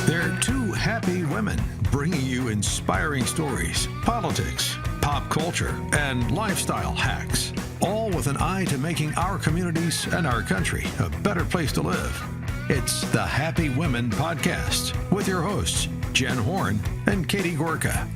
They're two happy women bringing you inspiring stories, politics, pop culture, and lifestyle hacks, all with an eye to making our communities and our country a better place to live. It's the Happy Women Podcast with your hosts, Jen Horn and Katie Gorka.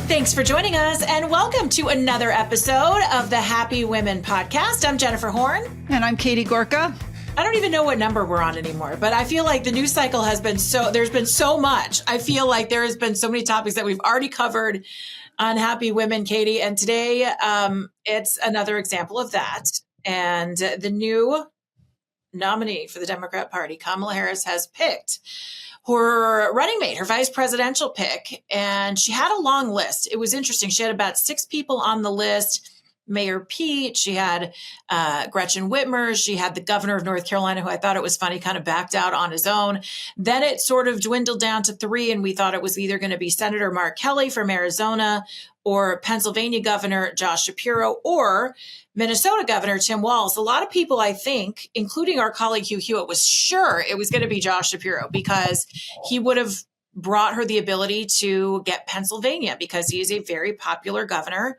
Thanks for joining us and welcome to another episode of the Happy Women Podcast. I'm Jennifer Horn. And I'm Katie Gorka. I don't even know what number we're on anymore, but I feel like the news cycle has been there's been so much. I feel like there has been so many topics that we've already covered on Happy Women, Katie. And today it's another example of that. And the new nominee for the Democrat Party, Kamala Harris, has picked her running mate, her vice presidential pick. And she had a long list. It was interesting. She had about 6 people on the list. Mayor Pete, she had Gretchen Whitmer, she had the governor of North Carolina, who I thought it was funny, kind of backed out on his own. Then it sort of dwindled down to 3, and we thought it was either going to be Senator Mark Kelly from Arizona or Pennsylvania Governor Josh Shapiro or Minnesota Governor Tim Walz. A lot of people, I think, including our colleague Hugh Hewitt, was sure it was going to be Josh Shapiro because he would have brought her the ability to get Pennsylvania because he is a very popular governor.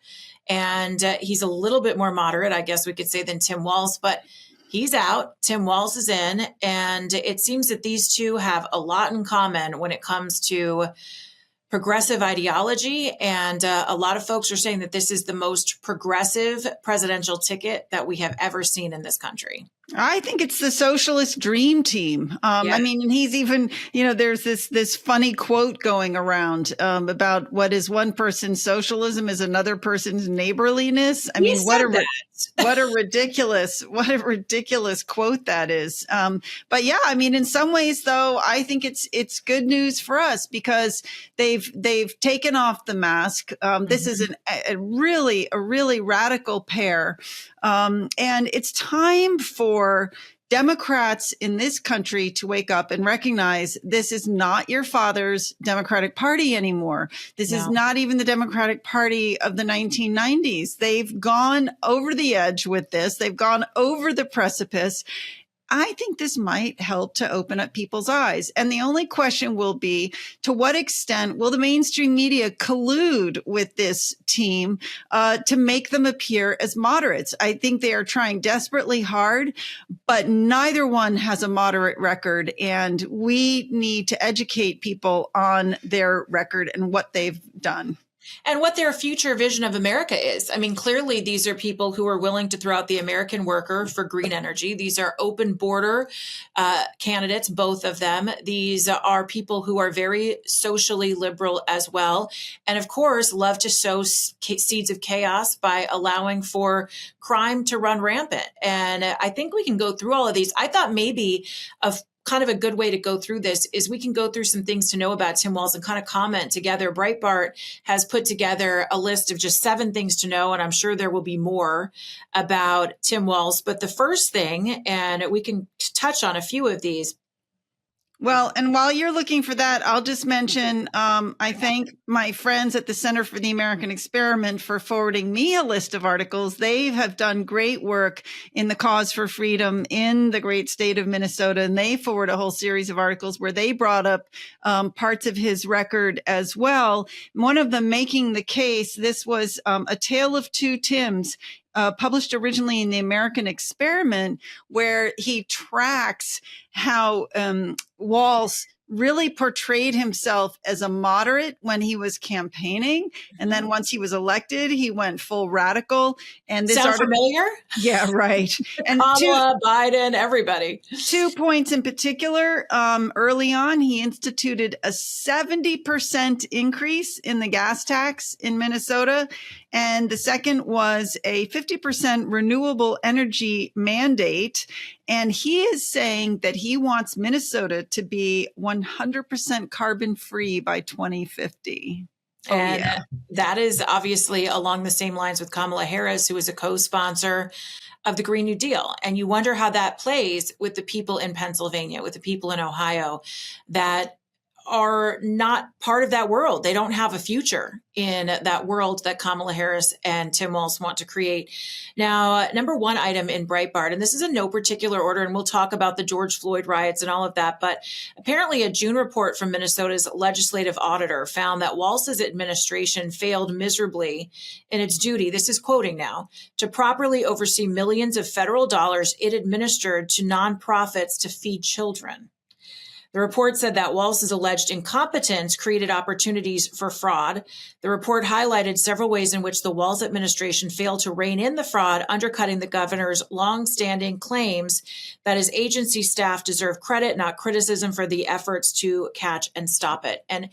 And he's a little bit more moderate, I guess we could say, than Tim Walz, but he's out. Tim Walz is in. And it seems that these two have a lot in common when it comes to progressive ideology. And a lot of folks are saying that this is the most progressive presidential ticket that we have ever seen in this country. I think it's the socialist dream team. I mean, and he's even, there's this funny quote going around about what is one person's socialism is another person's neighborliness. I mean, what a ridiculous quote that is. But yeah, I mean, in some ways, though, I think it's good news for us because they've taken off the mask. This is a really radical pair. And it's time for Democrats in this country to wake up and recognize this is not your father's Democratic Party anymore. This is not even the Democratic Party of the 1990s. They've gone over the edge with this. They've gone over the precipice. I think this might help to open up people's eyes. And the only question will be, to what extent will the mainstream media collude with this team to make them appear as moderates? I think they are trying desperately hard, but neither one has a moderate record. And we need to educate people on their record and what they've done. And what their future vision of America is. I mean, clearly, these are people who are willing to throw out the American worker for green energy. These are open border candidates, both of them. These are people who are very socially liberal as well. And of course, love to sow seeds of chaos by allowing for crime to run rampant. And I think we can go through all of these. I thought maybe kind of a good way to go through this is we can go through some things to know about Tim Walz and kind of comment together. Breitbart has put together a list of just 7 things to know, and I'm sure there will be more about Tim Walz. But the first thing, and we can touch on a few of these. Well, and while you're looking for that, I'll just mention, I thank my friends at the Center for the American Experiment for forwarding me a list of articles. They have done great work in the cause for freedom in the great state of Minnesota. And they forward a whole series of articles where they brought up parts of his record as well. One of them making the case, this was A Tale of Two Tims, published originally in the American Experiment, where he tracks how Walz really portrayed himself as a moderate when he was campaigning. And then once he was elected, he went full radical. And this Sound familiar? Yeah, right. And Kamala, Biden, everybody. 2 points in particular. Early on, he instituted a 70% increase in the gas tax in Minnesota. And the second was a 50% renewable energy mandate. And he is saying that he wants Minnesota to be 100% carbon free by 2050. And that is obviously along the same lines with Kamala Harris, who is a co-sponsor of the Green New Deal. And you wonder how that plays with the people in Pennsylvania, with the people in Ohio that are not part of that world. They don't have a future in that world that Kamala Harris and Tim Walz want to create. Now, number one item in Breitbart, and this is in no particular order, and we'll talk about the George Floyd riots and all of that, but apparently a June report from Minnesota's legislative auditor found that Walz's administration failed miserably in its duty, this is quoting now, to properly oversee millions of federal dollars it administered to nonprofits to feed children. The report said that Walz's alleged incompetence created opportunities for fraud. The report highlighted several ways in which the Walz administration failed to rein in the fraud, undercutting the governor's longstanding claims that his agency staff deserve credit, not criticism, for the efforts to catch and stop it. And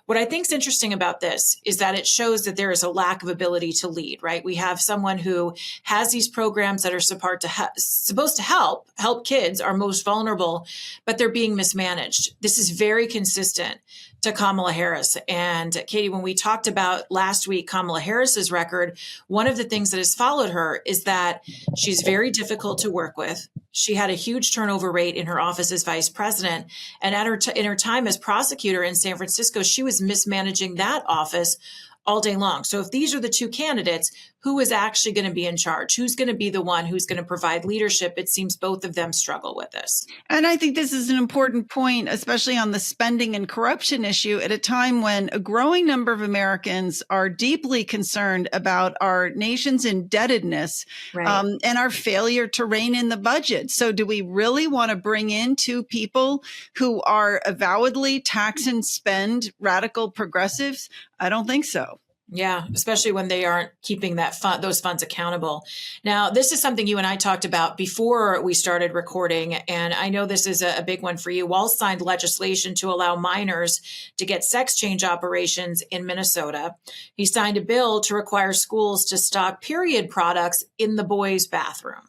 what I think is interesting about this is that it shows that there is a lack of ability to lead, right? We have someone who has these programs that are supposed to help kids, our most vulnerable, but they're being mismanaged. This is very consistent to Kamala Harris. And Katie, when we talked about last week Kamala Harris's record, one of the things that has followed her is that she's very difficult to work with. She had a huge turnover rate in her office as vice president. And in her time as prosecutor in San Francisco, she was mismanaging that office all day long. So if these are the two candidates, who is actually going to be in charge? Who's going to be the one who's going to provide leadership? It seems both of them struggle with this. And I think this is an important point, especially on the spending and corruption issue at a time when a growing number of Americans are deeply concerned about our nation's indebtedness, Right. And our failure to rein in the budget. So do we really want to bring in two people who are avowedly tax and spend radical progressives? I don't think so. Yeah, especially when they aren't keeping those funds accountable. Now, this is something you and I talked about before we started recording, and I know this is a big one for you. Walz signed legislation to allow minors to get sex change operations in Minnesota. He signed a bill to require schools to stock period products in the boys' bathroom.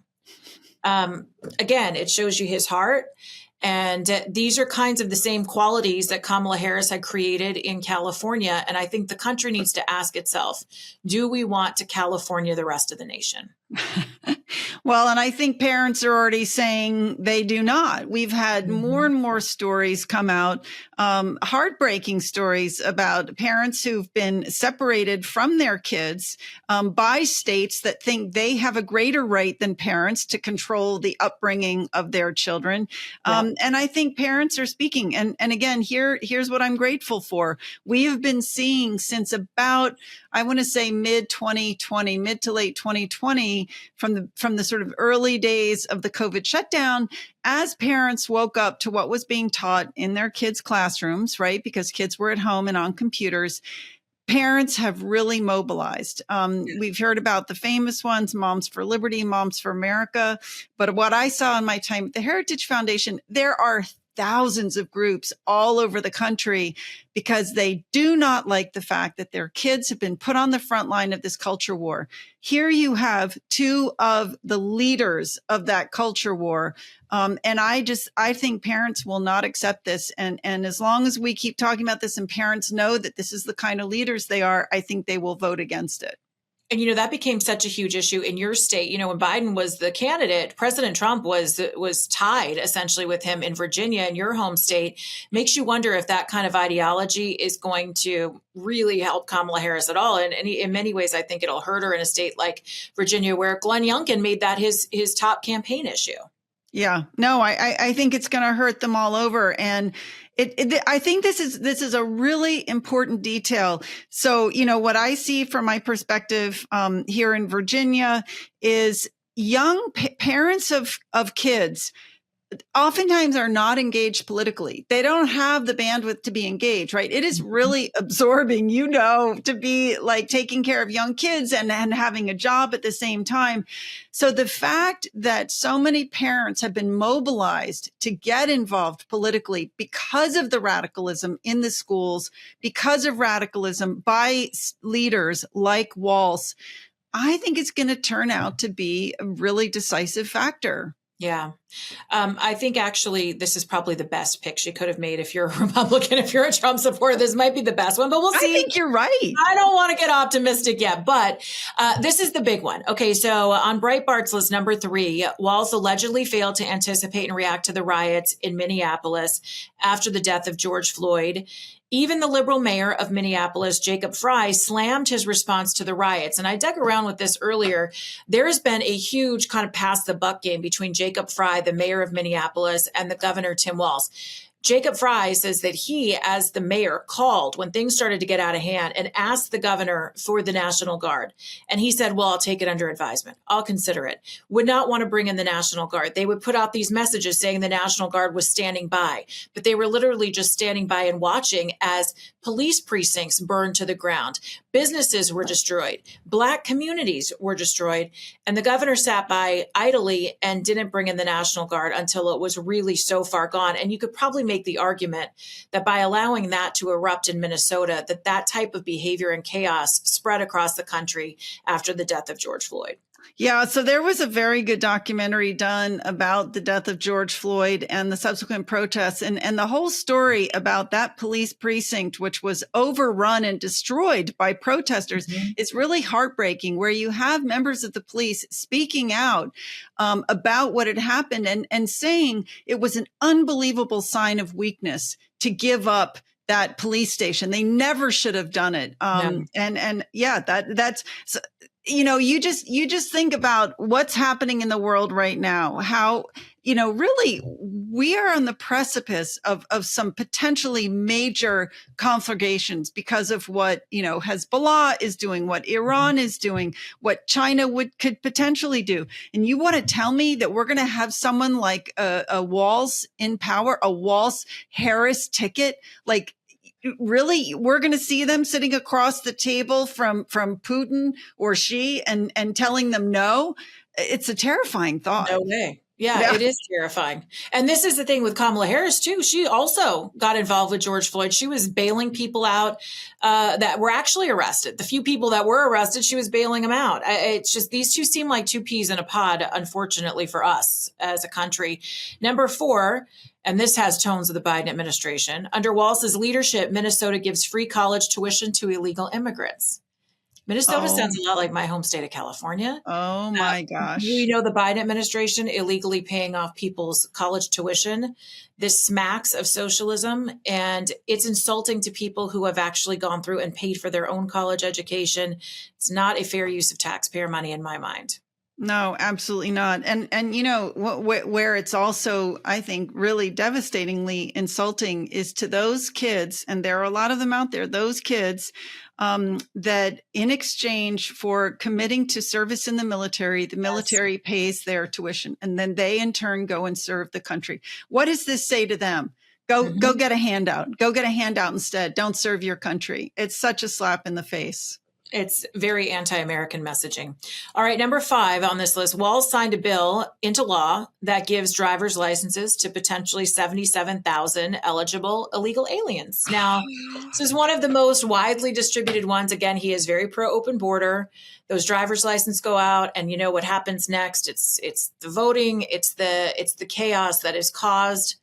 Again, it shows you his heart. And these are kinds of the same qualities that Kamala Harris had created in California. And I think the country needs to ask itself, do we want to California the rest of the nation? Well, and I think parents are already saying they do not. We've had more and more stories come out, heartbreaking stories about parents who've been separated from their kids by states that think they have a greater right than parents to control the upbringing of their children. And I think parents are speaking. And again, here's what I'm grateful for. We have been seeing since about, I want to say mid to late 2020, from the sort of early days of the COVID shutdown, as parents woke up to what was being taught in their kids' classrooms, right? Because kids were at home and on computers. Parents have really mobilized. We've heard about the famous ones, Moms for Liberty, Moms for America. But what I saw in my time at the Heritage Foundation, there are thousands of groups all over the country because they do not like the fact that their kids have been put on the front line of this culture war. Here you have two of the leaders of that culture war. And I think parents will not accept this. And as long as we keep talking about this and parents know that this is the kind of leaders they are, I think they will vote against it. And, that became such a huge issue in your state. When Biden was the candidate, President Trump was tied essentially with him in Virginia, in your home state. Makes you wonder if that kind of ideology is going to really help Kamala Harris at all. And in many ways, I think it'll hurt her in a state like Virginia, where Glenn Youngkin made that his top campaign issue. Yeah, no, I think it's going to hurt them all over. And I think this is a really important detail. So, what I see from my perspective here in Virginia is young parents of kids oftentimes are not engaged politically. They don't have the bandwidth to be engaged, right? It is really absorbing, to be like taking care of young kids and having a job at the same time. So the fact that so many parents have been mobilized to get involved politically because of the radicalism in the schools, because of radicalism by leaders like Walz, I think it's going to turn out to be a really decisive factor. Yeah. I think actually this is probably the best pick she could have made. If you're a Republican, if you're a Trump supporter, this might be the best one, but we'll see. I think you're right. I don't want to get optimistic yet, but this is the big one. Okay, so on Breitbart's list, number 3, Walz allegedly failed to anticipate and react to the riots in Minneapolis after the death of George Floyd. Even the liberal mayor of Minneapolis, Jacob Frey, slammed his response to the riots. And I dug around with this earlier. There has been a huge kind of pass the buck game between Jacob Frey, the mayor of Minneapolis, and the governor, Tim Walz. Jacob Frey says that he, as the mayor, called when things started to get out of hand and asked the governor for the National Guard. And he said, well, I'll take it under advisement. I'll consider it. Would not want to bring in the National Guard. They would put out these messages saying the National Guard was standing by, but they were literally just standing by and watching as police precincts burned to the ground. Businesses were destroyed. Black communities were destroyed. And the governor sat by idly and didn't bring in the National Guard until it was really so far gone. And you could probably make the argument that by allowing that to erupt in Minnesota, that type of behavior and chaos spread across the country after the death of George Floyd. Yeah, so there was a very good documentary done about the death of George Floyd and the subsequent protests, and the whole story about that police precinct, which was overrun and destroyed by protesters, is really heartbreaking, where you have members of the police speaking out about what had happened and saying it was an unbelievable sign of weakness to give up that police station. They never should have done it. That's you just think about what's happening in the world right now, how, really we are on the precipice of some potentially major conflagrations because of what, Hezbollah is doing, what Iran is doing, what China could potentially do. And you want to tell me that we're going to have someone like a Walz in power, a Walz-Harris ticket, like, really, we're going to see them sitting across the table from Putin or Xi and telling them no? It's a terrifying thought. No way. Yeah, it is terrifying. And this is the thing with Kamala Harris, too. She also got involved with George Floyd. She was bailing people out that were actually arrested. The few people that were arrested, she was bailing them out. It's just these two seem like two peas in a pod, unfortunately, for us as a country. Number 4, and this has tones of the Biden administration. Under Walz's leadership, Minnesota gives free college tuition to illegal immigrants. Minnesota sounds a lot like my home state of California. Oh, my gosh. We know the Biden administration illegally paying off people's college tuition. This smacks of socialism, and it's insulting to people who have actually gone through and paid for their own college education. It's not a fair use of taxpayer money in my mind. No, absolutely not. And where it's also, I think, really devastatingly insulting is to those kids, and there are a lot of them out there, those kids that in exchange for committing to service in the military pays their tuition, and then they in turn go and serve the country. What does this say to them? Go get a handout. Go get a handout instead. Don't serve your country. It's such a slap in the face. It's very anti-American messaging. All right, number 5 on this list, Walz signed a bill into law that gives driver's licenses to potentially 77,000 eligible illegal aliens. Now, this is one of the most widely distributed ones. Again, he is very pro-open border. Those driver's licenses go out, and you know what happens next. It's the voting, it's the chaos that is caused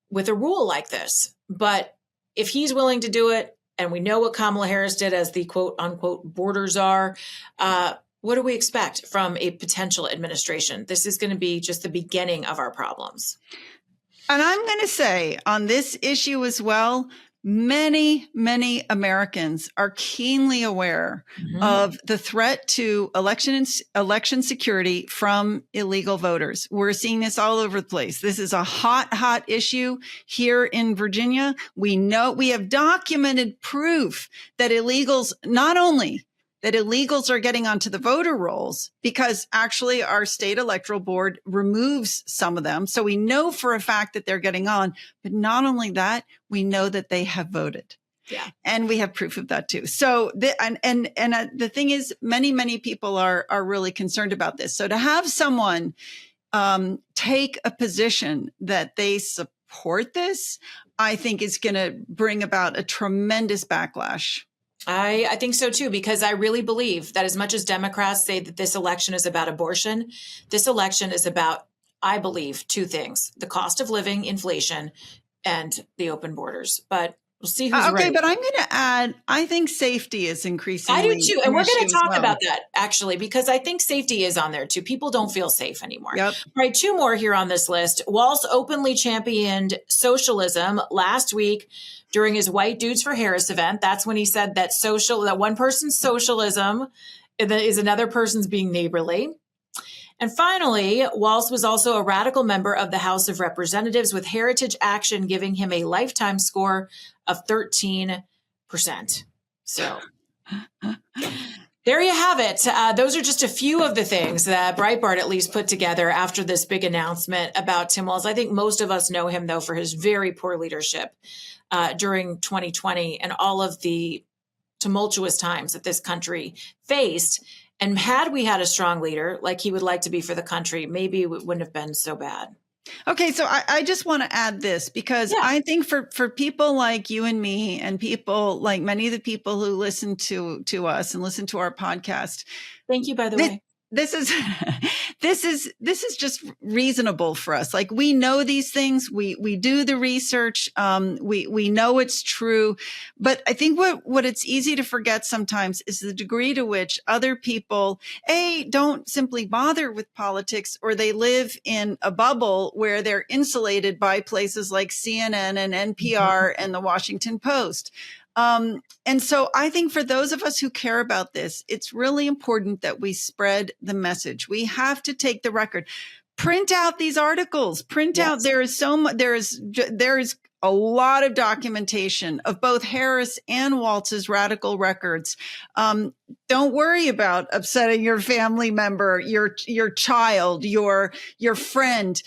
with a rule like this. But if he's willing to do it, and we know what Kamala Harris did as the quote unquote border czar, what do we expect from a potential administration? This is going to be just the beginning of our problems. And I'm going to say on this issue as well, many, many Americans are keenly aware of the threat to election security from illegal voters. We're seeing this all over the place. This is a hot issue here in Virginia. We know we have documented proof that illegals, not only that illegals are getting onto the voter rolls, because actually our state electoral board removes some of them. So we know for a fact that they're getting on, but not only that, we know that they have voted. Yeah. And we have proof of that too. So the thing is, many people are really concerned about this. So to have someone take a position that they support this, I think is going to bring about a tremendous backlash. I think so too, because I really believe that as much as Democrats say that this election is about abortion, this election is about I believe, two things: the cost of living, inflation, and the open borders. But we'll see who's Okay, right. but I'm going to add, I think safety is increasingly I do too. And an we're going issue to as talk well. about that actually, because I think safety is on there too. People don't feel safe anymore. Yep. All right, two more here on this list. Walz openly championed socialism last week during his White Dudes for Harris event. That's when he said that one person's socialism is another person's being neighborly. And finally, Walz was also a radical member of the House of Representatives, with Heritage Action giving him a lifetime score of 13%. So there you have it. Those are just a few of the things that Breitbart at least put together after this big announcement about Tim Walz. I think most of us know him, though, for his very poor leadership during 2020 and all of the tumultuous times that this country faced. And had we had a strong leader like he would like to be for the country, maybe it wouldn't have been so bad. Okay, so I just want to add this, because I think for people like you and me, and people like many of the people who listen to us and listen to our podcast. Thank you, by the way. This is just reasonable for us. Like, we know these things. We do the research. We know it's true. But I think what it's easy to forget sometimes is the degree to which other people, don't simply bother with politics, or they live in a bubble where they're insulated by places like CNN and NPR and the Washington Post. And so I think for those of us who care about this, it's really important that we spread the message. We have to take the record, print out these articles, out. There is a lot of documentation of both Harris and Walz's radical records. Don't worry about upsetting your family member, your child, your friend,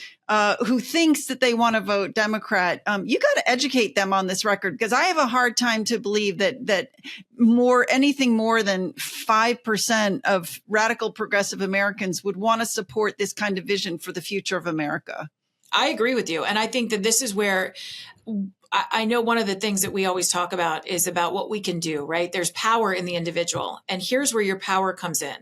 who thinks that they want to vote Democrat. You got to educate them on this record, because I have a hard time to believe that anything more than 5% of radical progressive Americans would want to support this kind of vision for the future of America. I agree with you. And I think that this is where I know one of the things that we always talk about is about what we can do, right? There's power in the individual. And here's where your power comes in.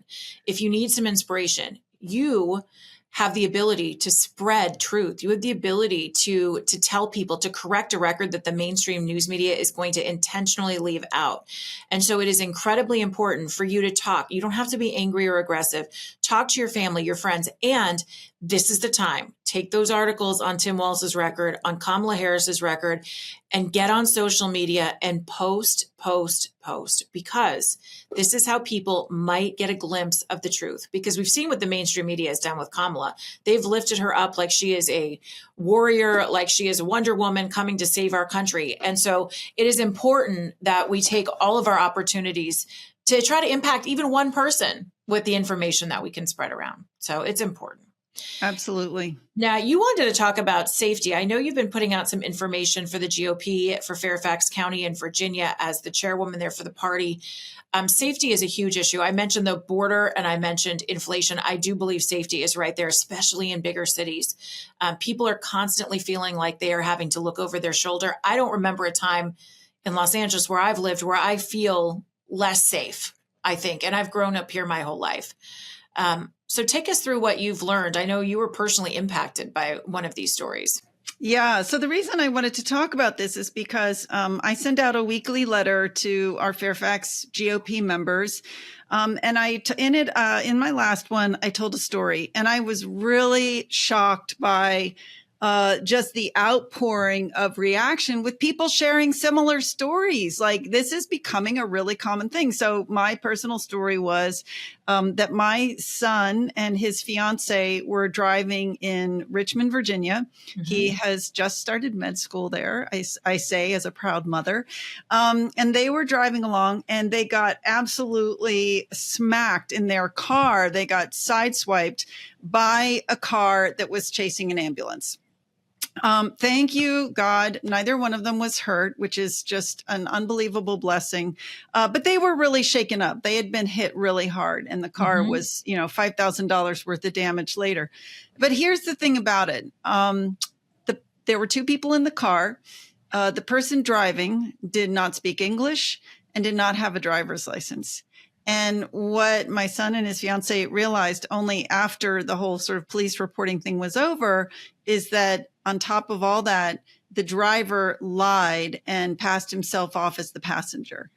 If you need some inspiration, you have the ability to spread truth. You have the ability to tell people, to correct a record that the mainstream news media is going to intentionally leave out. And so it is incredibly important for you to talk. You don't have to be angry or aggressive. Talk to your family, your friends, and this is the time. Take those articles on Tim Walz's record, on Kamala Harris's record, and get on social media and post, because this is how people might get a glimpse of the truth. Because we've seen what the mainstream media has done with Kamala. They've lifted her up like she is a warrior, like she is a Wonder Woman coming to save our country. And so it is important that we take all of our opportunities to try to impact even one person with the information that we can spread around. So it's important. Absolutely. Now, you wanted to talk about safety. I know you've been putting out some information for the GOP for Fairfax County and Virginia as the chairwoman there for the party. Safety is a huge issue. I mentioned the border and I mentioned inflation. I do believe safety is right there, especially in bigger cities. People are constantly feeling like they are having to look over their shoulder. I don't remember a time in Los Angeles where I've lived where I feel less safe, I think. And I've grown up here my whole life. So take us through what you've learned. I know you were personally impacted by one of these stories. Yeah. So the reason I wanted to talk about this is because I send out a weekly letter to our Fairfax GOP members. And in my last one, I told a story, and I was really shocked by just the outpouring of reaction with people sharing similar stories. Like, this is becoming a really common thing. So my personal story was that my son and his fiance were driving in Richmond, Virginia. Mm-hmm. He has just started med school there, I say as a proud mother. And they were driving along and they got absolutely smacked in their car. They got sideswiped by a car that was chasing an ambulance. Thank you, God. Neither one of them was hurt, which is just an unbelievable blessing. But they were really shaken up. They had been hit really hard, and the car mm-hmm. was, $5,000 worth of damage later. But here's the thing about it. There were two people in the car. The person driving did not speak English and did not have a driver's license. And what my son and his fiance realized only after the whole sort of police reporting thing was over is that on top of all that, the driver lied and passed himself off as the passenger.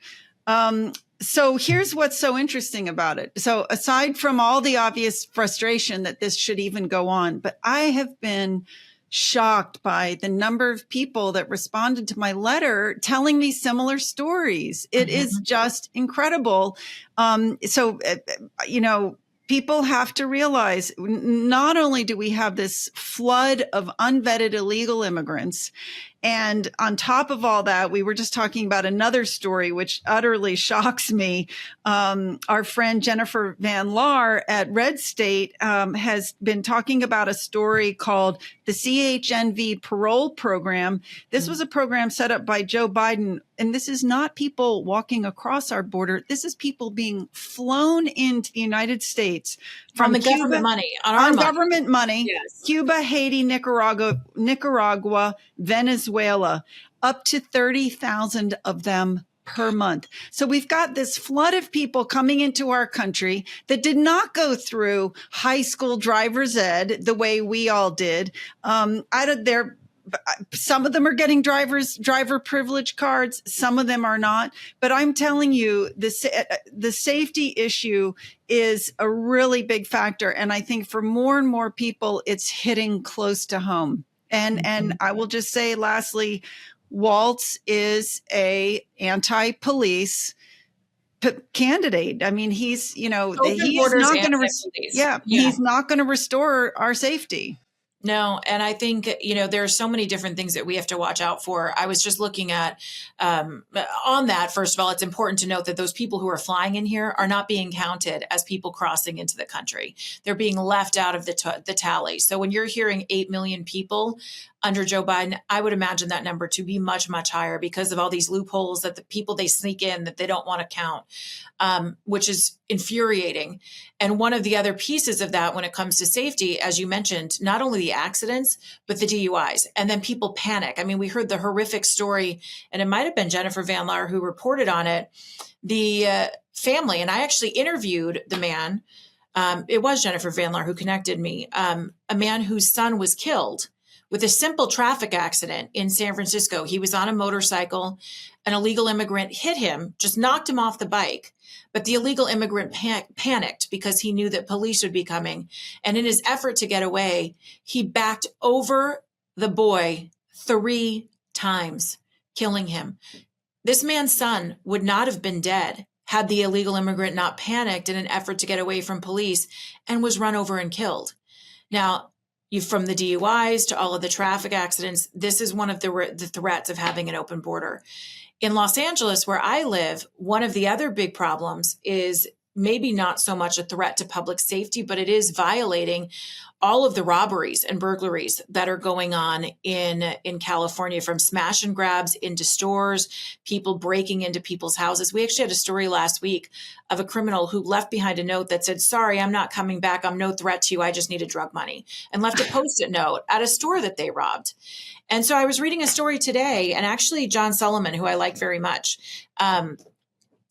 So here's what's so interesting about it. So aside from all the obvious frustration that this should even go on, but I have been shocked by the number of people that responded to my letter telling me similar stories. It is just incredible. People have to realize not only do we have this flood of unvetted illegal immigrants, and on top of all that, we were just talking about another story which utterly shocks me. Our friend Jennifer Van Laar at RedState has been talking about a story called the CHNV parole program. This was a program set up by Joe Biden. And this is not people walking across our border. This is people being flown into the United States from the Cuba, government money, on government money, yes. Cuba, Haiti, Nicaragua, Venezuela, up to 30,000 of them per month. So we've got this flood of people coming into our country that did not go through high school driver's ed the way we all did. Some of them are getting driver privilege cards. Some of them are not. But I'm telling you, the safety issue is a really big factor. And I think for more and more people, it's hitting close to home. And I will just say, lastly, Walz is a anti-police candidate. I mean, he's not going to, he's not going to restore our safety. No. And I think, there are so many different things that we have to watch out for. I was just looking at on that. First of all, it's important to note that those people who are flying in here are not being counted as people crossing into the country. They're being left out of the tally. So when you're hearing 8 million people under Joe Biden, I would imagine that number to be much, much higher because of all these loopholes that the people they sneak in that they don't want to count, which is infuriating. And one of the other pieces of that when it comes to safety, as you mentioned, not only the accidents, but the DUIs. And then people panic. I mean, we heard the horrific story, and it might have been Jennifer Van Laar who reported on it, the family. And I actually interviewed the man. It was Jennifer Van Laar who connected me, a man whose son was killed with a simple traffic accident in San Francisco. He was on a motorcycle. An illegal immigrant hit him, just knocked him off the bike. But the illegal immigrant panicked because he knew that police would be coming. And in his effort to get away, he backed over the boy 3 times, killing him. This man's son would not have been dead had the illegal immigrant not panicked in an effort to get away from police and was run over and killed. Now, from the DUIs to all of the traffic accidents, this is one of the threats of having an open border. In Los Angeles, where I live, one of the other big problems is maybe not so much a threat to public safety, but it is violating all of the robberies and burglaries that are going on in California, from smash and grabs into stores, people breaking into people's houses. We actually had a story last week of a criminal who left behind a note that said, "Sorry, I'm not coming back. I'm no threat to you. I just needed drug money," and left a Post-it note at a store that they robbed. And so I was reading a story today, and actually John Solomon, who I like very much,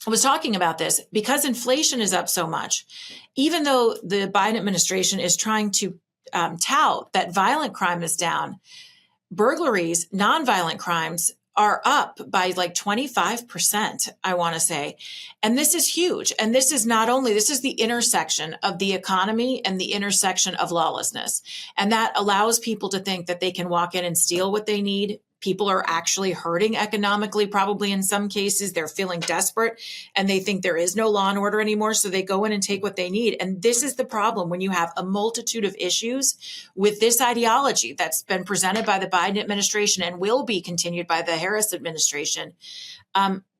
was talking about this because inflation is up so much. Even though the Biden administration is trying to tout that violent crime is down, burglaries, nonviolent crimes are up by like 25%, I want to say. And this is huge. And this is the intersection of the economy and the intersection of lawlessness. And that allows people to think that they can walk in and steal what they need. People are actually hurting economically, probably in some cases. They're feeling desperate and they think there is no law and order anymore. So they go in and take what they need. And this is the problem when you have a multitude of issues with this ideology that's been presented by the Biden administration and will be continued by the Harris administration.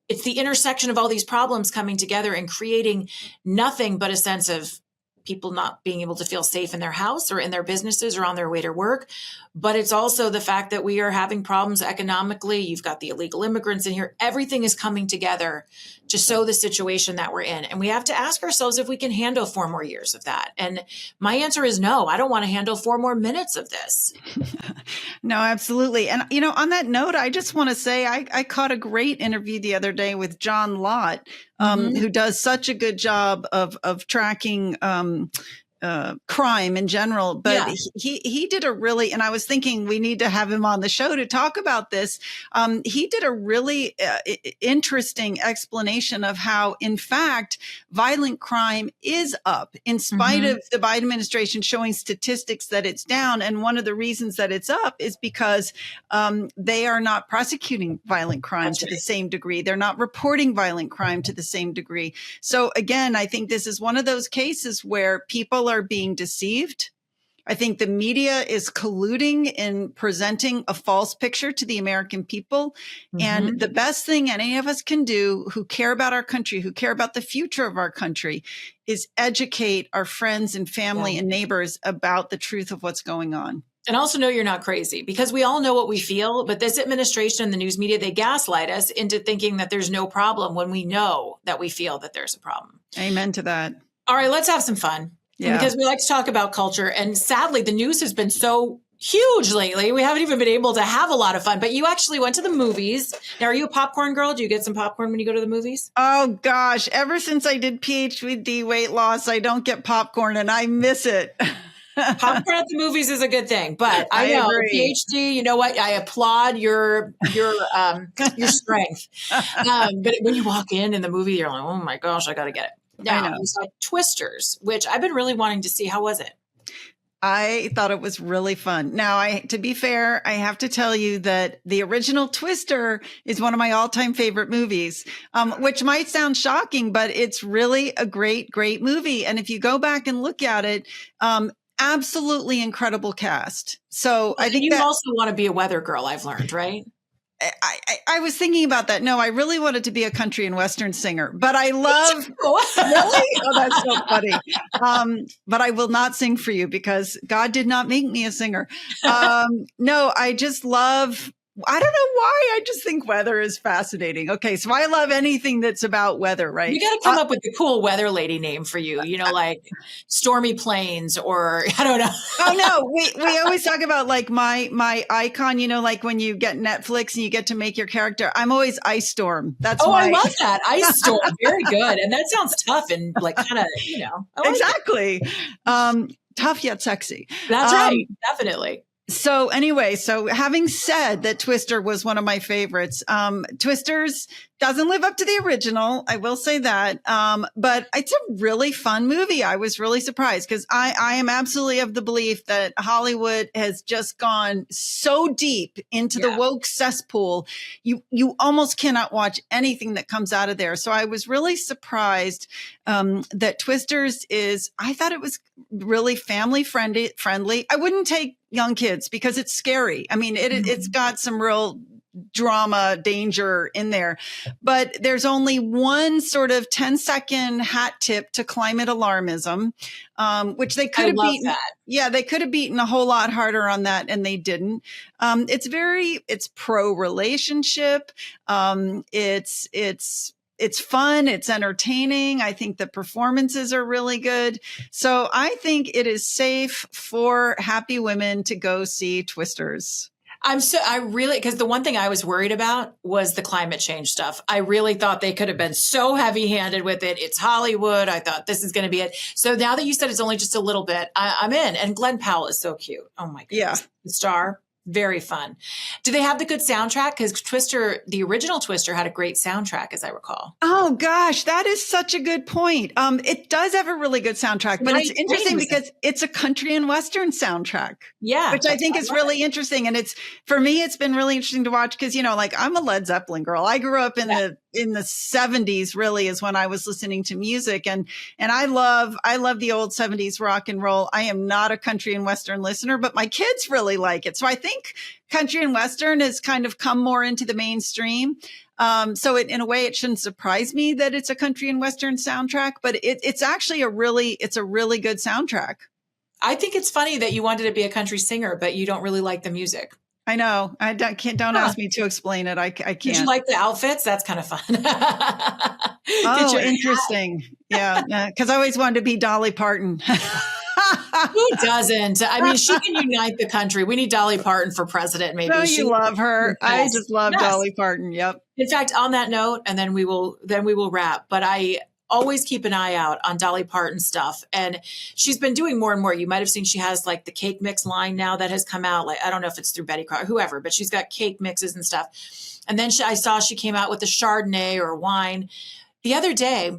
It's the intersection of all these problems coming together and creating nothing but a sense of people not being able to feel safe in their house or in their businesses or on their way to work. But it's also the fact that we are having problems economically. You've got the illegal immigrants in here. Everything is coming together to show the situation that we're in. And we have to ask ourselves if we can handle 4 more years of that. And my answer is no. I don't want to handle 4 more minutes of this. No, absolutely. And, on that note, I just want to say I caught a great interview the other day with John Lott who does such a good job of tracking crime in general, but he did a really, and I was thinking we need to have him on the show to talk about this. He did a really interesting explanation of how, in fact, violent crime is up in spite of the Biden administration showing statistics that it's down. And one of the reasons that it's up is because they are not prosecuting violent crime to the same degree. They're not reporting violent crime to the same degree. So again, I think this is one of those cases where people are being deceived. I think the media is colluding in presenting a false picture to the American people. And the best thing any of us can do who care about our country, who care about the future of our country, is educate our friends and family and neighbors about the truth of what's going on. And also know you're not crazy, because we all know what we feel, but this administration and the news media, they gaslight us into thinking that there's no problem when we know that we feel that there's a problem. Amen to that. All right, let's have some fun. Yeah. Because we like to talk about culture. And sadly, the news has been so huge lately. We haven't even been able to have a lot of fun. But you actually went to the movies. Now, are you a popcorn girl? Do you get some popcorn when you go to the movies? Oh, gosh. Ever since I did PhD weight loss, I don't get popcorn and I miss it. Popcorn at the movies is a good thing. But I know, agree. PhD, you know what? I applaud your strength. But when you walk in the movie, you're like, oh, my gosh, I got to get it. Now, you saw Twisters, which I've been really wanting to see. How was it? I thought it was really fun. Now, to be fair, I have to tell you that the original Twister is one of my all-time favorite movies, which might sound shocking, but it's really a great, great movie. And if you go back and look at it, absolutely incredible cast. So I think you also want to be a weather girl, I've learned, right? I was thinking about that. No, I really wanted to be a country and Western singer, but I love, really? Oh, that's so funny. But I will not sing for you because God did not make me a singer. No, I just love, I don't know why. I just think weather is fascinating. Okay. So I love anything that's about weather, right? You got to come up with a cool weather lady name for you, like Stormy Plains or I don't know. Oh no, we always talk about like my icon, like when you get Netflix and you get to make your character, I'm always Ice Storm. That's I love that. Ice Storm. Very good. And that sounds tough and like kind of, exactly. Tough yet sexy. That's right. Definitely. So anyway, having said that Twister was one of my favorites, Twisters doesn't live up to the original. I will say that. But it's a really fun movie. I was really surprised because I am absolutely of the belief that Hollywood has just gone so deep into the woke cesspool. You almost cannot watch anything that comes out of there. So I was really surprised, that Twisters I thought it was really family friendly. I wouldn't take young kids because it's scary. I mean, it's got some real drama, danger in there, but there's only one sort of 10-second hat tip to climate alarmism, which they could have beaten. That. Yeah, they could have beaten a whole lot harder on that, and they didn't. It's pro relationship. It's fun. It's entertaining. I think the performances are really good. So I think it is safe for happy women to go see Twisters. Because the one thing I was worried about was the climate change stuff. I really thought they could have been so heavy handed with it. It's Hollywood. I thought this is going to be it. So now that you said it's only just a little bit, I'm in. And Glenn Powell is so cute. Oh my goodness. Yeah. The star. Very fun. Do they have the good soundtrack? Because the original Twister had a great soundtrack, as I recall. Oh gosh, that is such a good point. It does have a really good soundtrack, but it's interesting because it's a country and Western soundtrack. Yeah. Which I think is really interesting. And for me, it's been really interesting to watch because, I'm a Led Zeppelin girl. I grew up in the 70s really is when I was listening to music. And I love the old 70s rock and roll. I am not a country and Western listener, but my kids really like it. So I think country and Western has kind of come more into the mainstream. So in a way, it shouldn't surprise me that it's a country and Western soundtrack, but it's actually a really good soundtrack. I think it's funny that you wanted to be a country singer, but you don't really like the music. I know. Don't ask me to explain it. I can't. Did you like the outfits? That's kind of fun. Oh, interesting. Yeah. Because I always wanted to be Dolly Parton. Who doesn't? I mean, she can unite the country. We need Dolly Parton for president, maybe. No, you love her. Yes. I just love Dolly Parton. Yep. In fact, on that note, and then we will wrap. But I always keep an eye out on Dolly Parton stuff. And she's been doing more and more. You might have seen she has like the cake mix line now that has come out. Like, I don't know if it's through Betty Crocker, whoever, but she's got cake mixes and stuff. And then I saw she came out with the Chardonnay or wine. The other day,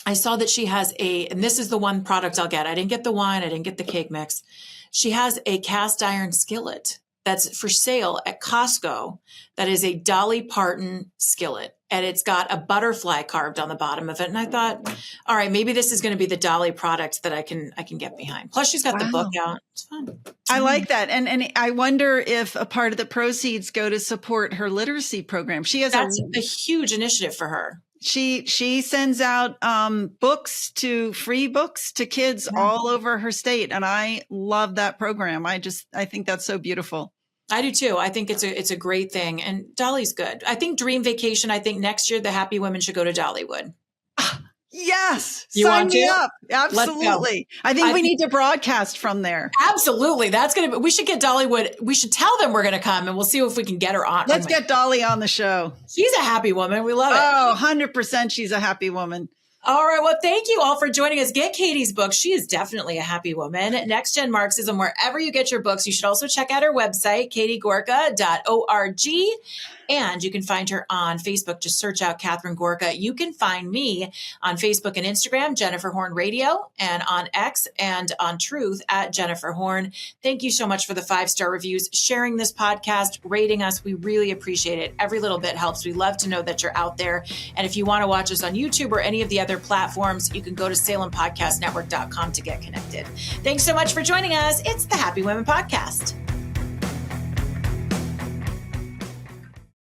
I saw that she has and this is the one product I'll get. I didn't get the wine. I didn't get the cake mix. She has a cast iron skillet that's for sale at Costco. That is a Dolly Parton skillet. And it's got a butterfly carved on the bottom of it. And I thought, all right, maybe this is going to be the Dolly product that I can get behind. Plus, she's got the book out. It's fun. I like that. And I wonder if a part of the proceeds go to support her literacy program. That's a huge initiative for her. She sends out free books to kids all over her state. And I love that program. I think that's so beautiful. I do too. I think it's a great thing. And Dolly's good. I think Dream Vacation, I think next year the happy women should go to Dollywood. Yes. You Sign want me to? up. Absolutely. I think we need to broadcast from there. Absolutely. We should get Dollywood. We should tell them we're going to come and we'll see if we can get her on. Let's get Dolly on the show. She's a happy woman. We love it. Oh, 100% she's a happy woman. All right. Well, thank you all for joining us. Get Katie's book. She is definitely a happy woman. Next Gen Marxism, wherever you get your books. You should also check out her website, katiegorka.org. And you can find her on Facebook. Just search out Catherine Gorka. You can find me on Facebook and Instagram, Jennifer Horn Radio, and on X and on Truth at Jennifer Horn. Thank you so much for the 5-star reviews, sharing this podcast, rating us. We really appreciate it. Every little bit helps. We love to know that you're out there. And if you want to watch us on YouTube or any of the other platforms, you can go to SalemPodcastNetwork.com to get connected. Thanks so much for joining us. It's the Happy Women Podcast.